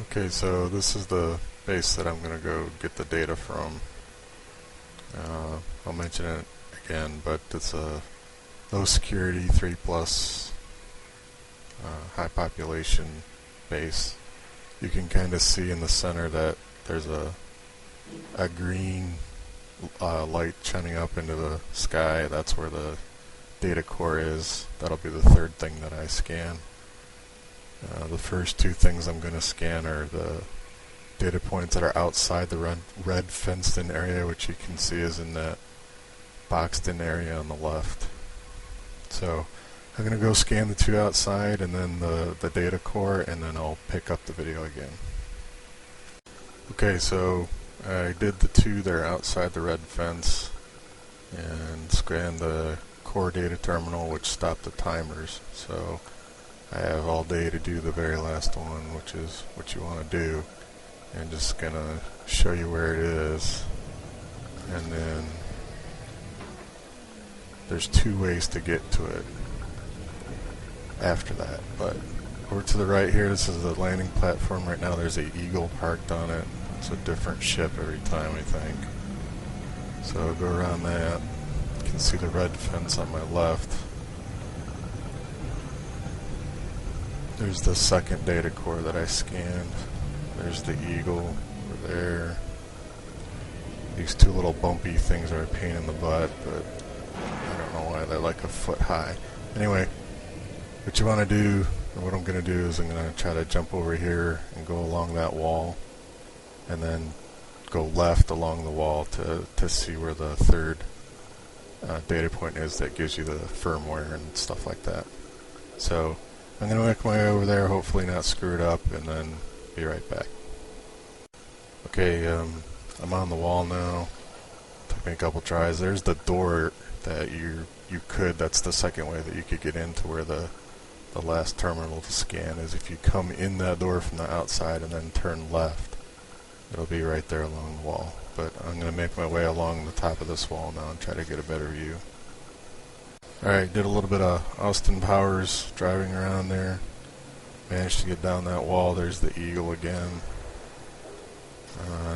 Okay, so this is the base that I'm going to go get the data from. I'll mention it again, but it's a low security 3 plus high population base. You can kind of see in the center that there's a green light shining up into the sky. That's where the data core is. That'll be the third thing that I scan. The first two things I'm going to scan are the data points that are outside the red fenced in area, which you can see is in that boxed in area on the left. So I'm going to go scan the two outside and then the data core, and then I'll pick up the video again. Okay, so I did the two that are outside the red fence and scanned the core data terminal, which stopped the timers. So I have all day to do the very last one, which is what you want to do. And just gonna show you where it is. And then there's two ways to get to it after that. But over to the right here, this is the landing platform. Right now there's an Eagle parked on it. It's a different ship every time, I think. So I'll go around that. You can see the red fence on my left. There's the second data core that I scanned. There's the Eagle over there. These two little bumpy things are a pain in the butt, but I don't know why they're like a foot high. Anyway, what you want to do, or what I'm going to do, is I'm going to try to jump over here and go along that wall, and then go left along the wall to see where the third data point is that gives you the firmware and stuff like that. So I'm going to make my way over there, hopefully not screw it up, and then be right back. Okay, I'm on the wall now. Took me a couple tries. There's the door that you could, that's the second way that you could get into where the last terminal to scan is. If you come in that door from the outside and then turn left, it'll be right there along the wall. But I'm going to make my way along the top of this wall now and try to get a better view. Alright, did a little bit of Austin Powers driving around there. Managed to get down that wall. There's the Eagle again.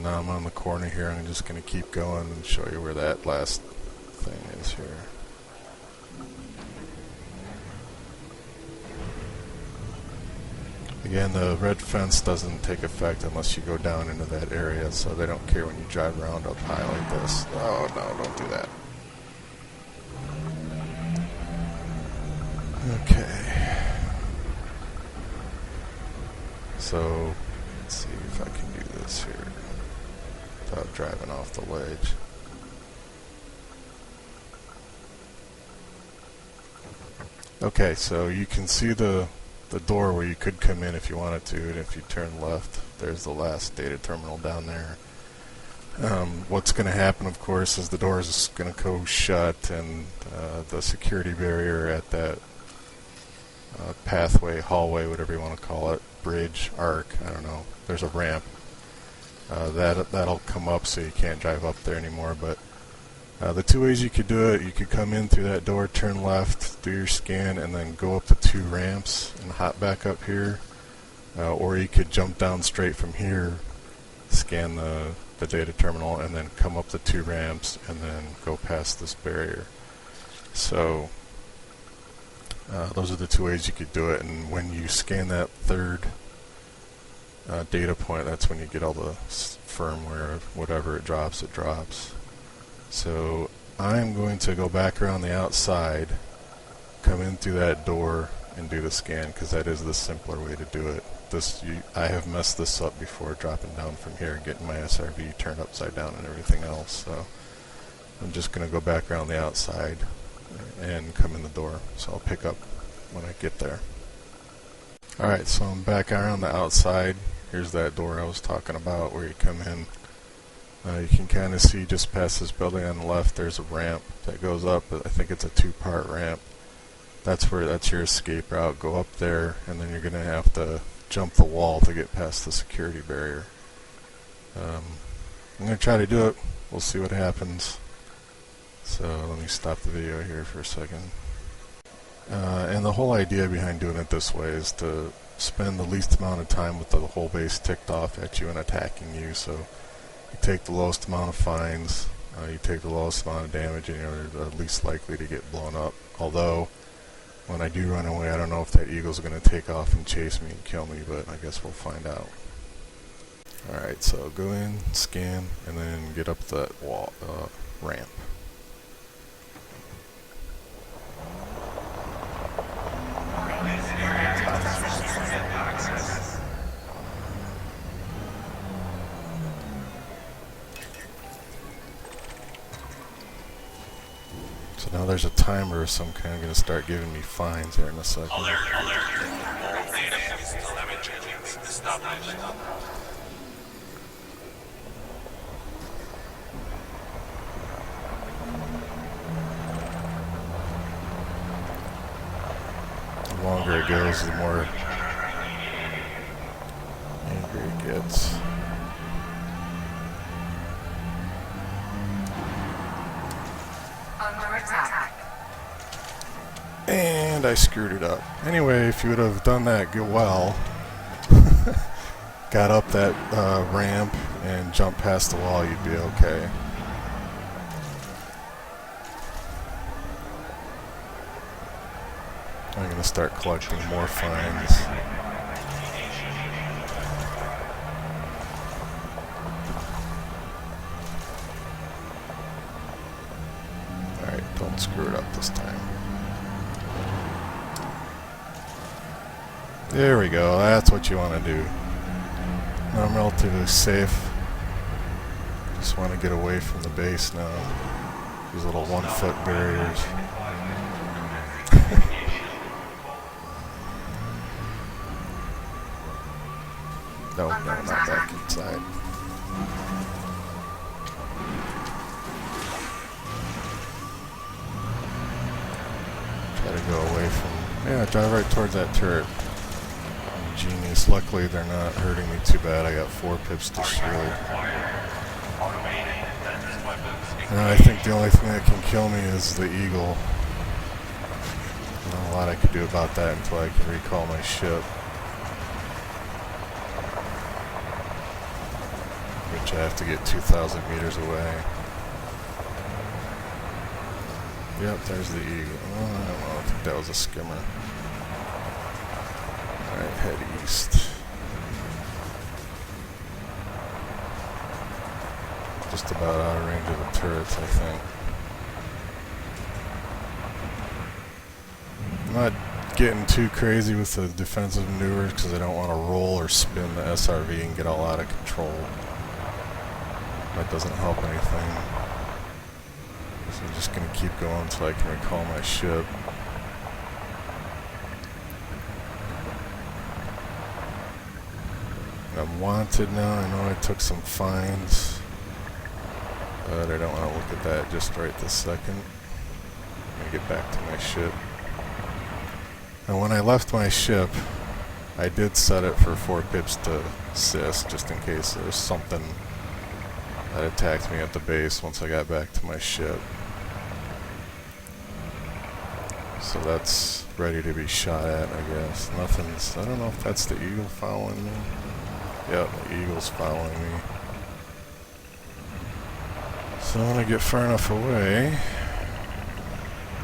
Now I'm on the corner here. I'm just going to keep going and show you where that last thing is here. Again, the red fence doesn't take effect unless you go down into that area, so they don't care when you drive around up high like this. Oh no, don't do that. Okay. So, let's see if I can do this here without driving off the ledge. Okay, so you can see the door where you could come in if you wanted to, and if you turn left, there's the last data terminal down there. What's going to happen, of course, is the door is going to go shut, and the security barrier at that pathway, hallway, whatever you want to call it, bridge, arc, I don't know, there's a ramp. That'll come up so you can't drive up there anymore, but the two ways you could do it, you could come in through that door, turn left, do your scan, and then go up the two ramps and hop back up here, or you could jump down straight from here, scan the data terminal, and then come up the two ramps and then go past this barrier. So those are the two ways you could do it, and when you scan that third data point, that's when you get all the firmware, whatever it drops, it drops. So I'm going to go back around the outside, come in through that door, and do the scan, because that is the simpler way to do it. I have messed this up before, dropping down from here and getting my SRV turned upside down and everything else. So I'm just going to go back around the outside and come in the door. So I'll pick up when I get there. Alright, so I'm back around the outside. Here's that door I was talking about where you come in. You can kind of see just past this building on the left, there's a ramp that goes up. I think it's a two-part ramp. That's your escape route. Go up there, and then you're going to have to jump the wall to get past the security barrier. I'm going to try to do it. We'll see what happens. So let me stop the video here for a second. And the whole idea behind doing it this way is to spend the least amount of time with the whole base ticked off at you and attacking you. So you take the lowest amount of fines, you take the lowest amount of damage, and you're the least likely to get blown up. Although, when I do run away, I don't know if that eagle's going to take off and chase me and kill me, but I guess we'll find out. Alright, so go in, scan, and then get up that wall, ramp. So now there's a timer of some kind going to start giving me fines here in a second. The longer it goes, the more angry it gets. And I screwed it up. Anyway, if you would have done that well, got up that ramp and jumped past the wall, you'd be okay. I'm going to start collecting more fines. Alright, don't screw it up this time. There we go, that's what you want to do. Now I'm relatively safe. Just want to get away from the base now. These little 1-foot barriers. No, not back inside. Try to go away from... Yeah, drive right towards that turret. Genius. Luckily they're not hurting me too bad. I got 4 pips destroyed. And I think the only thing that can kill me is the eagle. Not a lot I could do about that until I can recall my ship. Which I have to get 2,000 meters away. Yep, there's the eagle. Oh, I don't know, I think that was a skimmer. Alright, head east. Just about out of range of the turrets, I think. I'm not getting too crazy with the defensive maneuvers because I don't want to roll or spin the SRV and get all out of control. That doesn't help anything. So I'm just going to keep going until I can recall my ship. I'm wanted now. I know I took some fines, but I don't want to look at that just right this second. I'm going to get back to my ship. And when I left my ship, I did set it for 4 pips to assist, just in case there's something that attacked me at the base once I got back to my ship. So that's ready to be shot at, I guess. Nothing's... I don't know if that's the eagle following me. Yep, the eagle's following me. So when I get far enough away,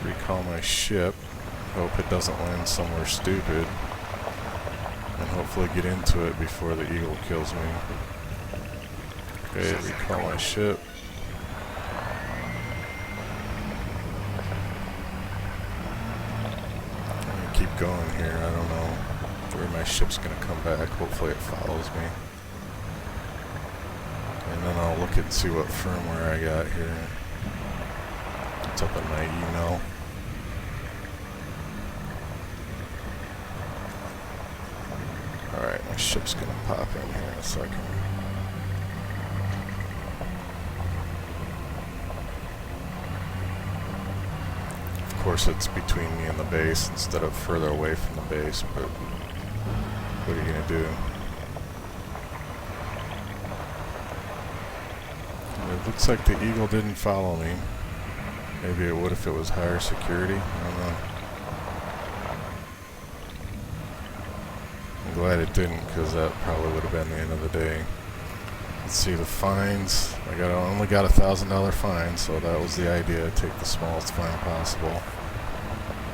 recall my ship, hope it doesn't land somewhere stupid, and hopefully get into it before the eagle kills me. Okay, recall my ship. I'm gonna keep going here, I don't know where my ship's gonna come back. Hopefully it follows me. And then I'll look and see what firmware I got here. It's up in my email. Alright, my ship's gonna pop in here in a second. Of course it's between me and the base instead of further away from the base, but what are you gonna do? It looks like the eagle didn't follow me. Maybe it would if it was higher security. I don't know. glad it didn't, because that probably would have been the end of the day. Let's see the fines. I only got $1,000 fine, so that was the idea. Take the smallest fine possible.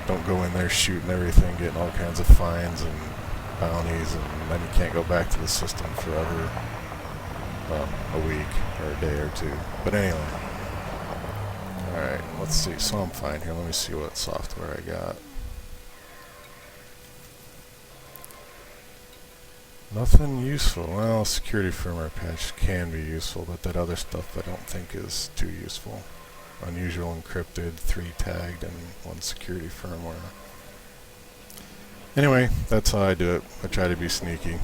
Don't go in there shooting everything, getting all kinds of fines and bounties, and then you can't go back to the system forever. Well, a week or a day or two. But anyway. Alright, let's see. So I'm fine here. Let me see what software I got. Nothing useful. Well, security firmware patch can be useful, but that other stuff I don't think is too useful. Unusual encrypted, 3 tagged, and 1 security firmware. Anyway, that's how I do it. I try to be sneaky.